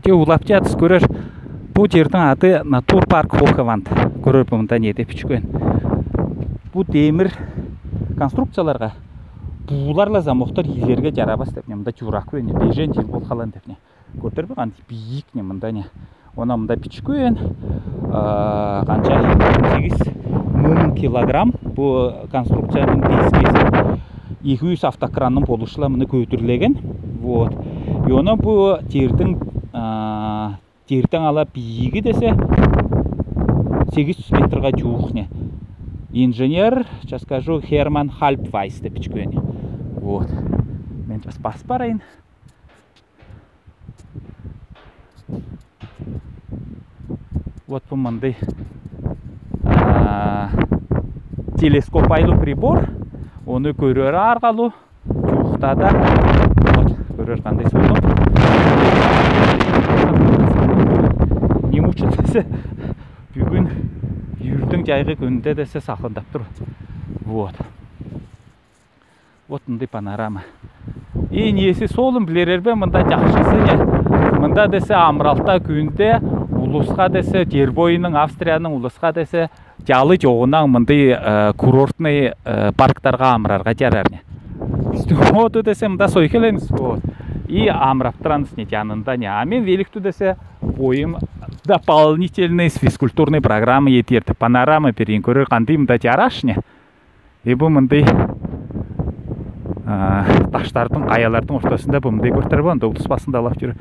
Те улап жатсыз көрер. Бұл жердің аты Натур парк Хохаванд. Көрер бұмында не деп ішкен. Бұл демір конструкцияларға бұларла замоқтар елерге жарабас деп не. Мұнда журак өне. Бейжен жел бол қалан деп не. Көрдер бі қанды бейік не мұнда не. Она мұнда пішкен. Қанша 8 килограмм. Бұл конструкцияның бейскесі 200 автокранның болушыла мұны көтірлеген. Вот. И оны бұл тердің ала бейігі десе 800 метрға жуық не. Инженер, сейчас скажу, Херман Хальпвайс деп ішкен. Вот. Мен сейчас бас барайын. Вот бұл мындай телескоп айлы прибор. Оны көрер арғалу. Жуықтада. Вот. Көрер қандай соны. Не мұчы десе бүгін үйірдің жайғы күнде десе сақындап тұр. Вот. Вот мұндай панорама. И несі солын білерер бе мұнда жақшысы не. Мұнда десе Амралта күнде улысқа десе Тербойының, Австрияның улысқа десе жалы жоғынан мұндай курортный парктарға амрарға жарар не. Оты десе мұнда сойкеленіз. И амраптыраныз не жанында не. А мен великті десе бойым дополнительный физкультурный программы етерді. Панорама перейін көрер қандай мұнда жараш не. И бұл мұндай таштардың, қаялардың ортасында бұл мұндай көртер болында ұлыс басында алап жүр.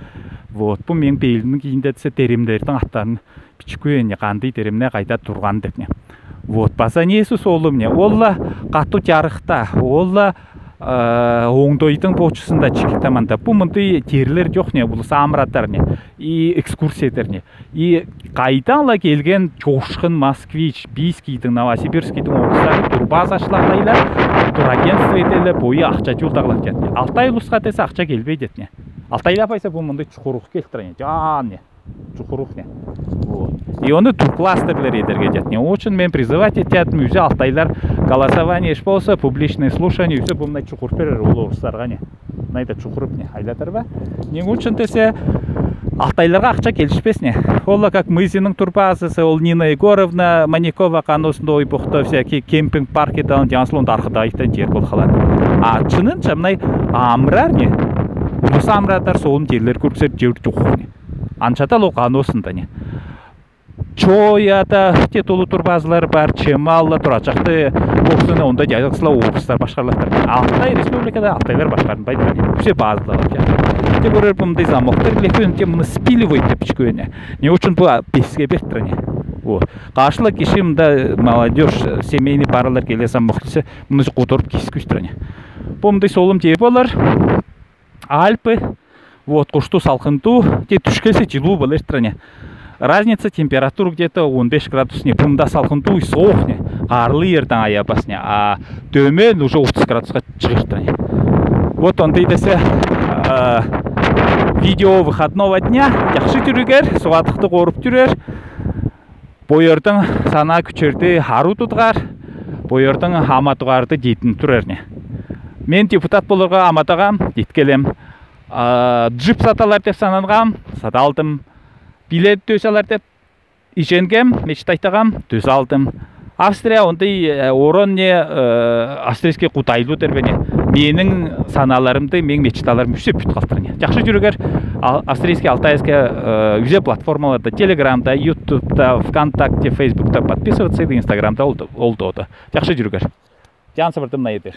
Вот, бұл мен бейлінің кейінде десе теремдердің аттарын пичкуене қандай теремне қайда тұрған деп не. Вот, баса несі солым не. Олла қату жарықта, олла оңдойдың почысында чекетаманда. Бұл мұндай терлер жоқ не, бұл самыратар не, и экскурсиятар не. И қайданла келген Чошқын, Москвич, Бийскийдің, Новосибирскийдің облыстары турбаз ашлағылайла, турагентство етелі бойы ақша жолдағылап кетіне. Алтай ұлысқа десе ақша келбейді етіне. Алтайла пайса бұл мұндай чұқыруқ келтіріне, жан не, чұқыруқ не. И оны туркластерлер едерге жетіне. Очень мен призывать ететін үзе Алтайлар голосование еш болса, публичное слушание үзе бұл мұндай чұқыр берер ұлы ұрыстарға не. Найда чұқырып не, айлатар ба? Нең үшін десе Алтайларға ақша келішпес не. Олла как Мызиның турбазысы, ол Нина Егоровна, Манекова қаносында ойбұқты всякие кемпинг парки далын, жаңсылын дарқыда айттан жер бол қалады. А чынын чамнай амрар не. Улысы амратар соғын жерлер көрсер жер жоқ не. Аншатал оған осында не. Чояда тетулы турбазылар бар, Чемалла тұрачақты оқсыны онда жайдақсыла облыстар башқарлақтар. Алтай республикада Алтайлар башқарын байдыран. Все базылар. Те көрер бұмдай замоқтар, лекен те мұны спиливойт деп ішкөне. Не үшін бұл беске беттіране. Қашылы кешімді молодежь, семейный паралар келе замоқтысы, мұны қотырып кескүстіране. Бұмдай солым де болар. Альпы, вот, құшту салқынту, те түшкесі жылу болар стране. Разница температура где-то 15 градус не. Бұмда салқынту и соғ не. Қарлы ердің аябас не. А төмен уже 30 градусқа шығыр не. Вот он дейдесе видео выходного дня. Яқшы жүрігер, суғатықты қорып жүрер. Бойырдың сана күчерді ару тұтғар. Бойырдың аматығарды дейтін тұрар не. Мен депутат болырға аматағам, деткелем. Джип саталар деп сананғам, саталдым. Билет төс алар деп ишенгем, мечтайтағам, төс алдым. Австрия ондай орын не австрийский құтайлы дәрбене. Менің саналарымды, мен мечталарым үсеп бүт қалтырын. Жақшы жүрігер австрийский, алтайский үзе платформаларда, Телеграмда, Ютубта, ВКонтакте, Фейсбукта подписываться, Инстаграмда олды. Жақшы жүрігер. Жан сабырдым на етер.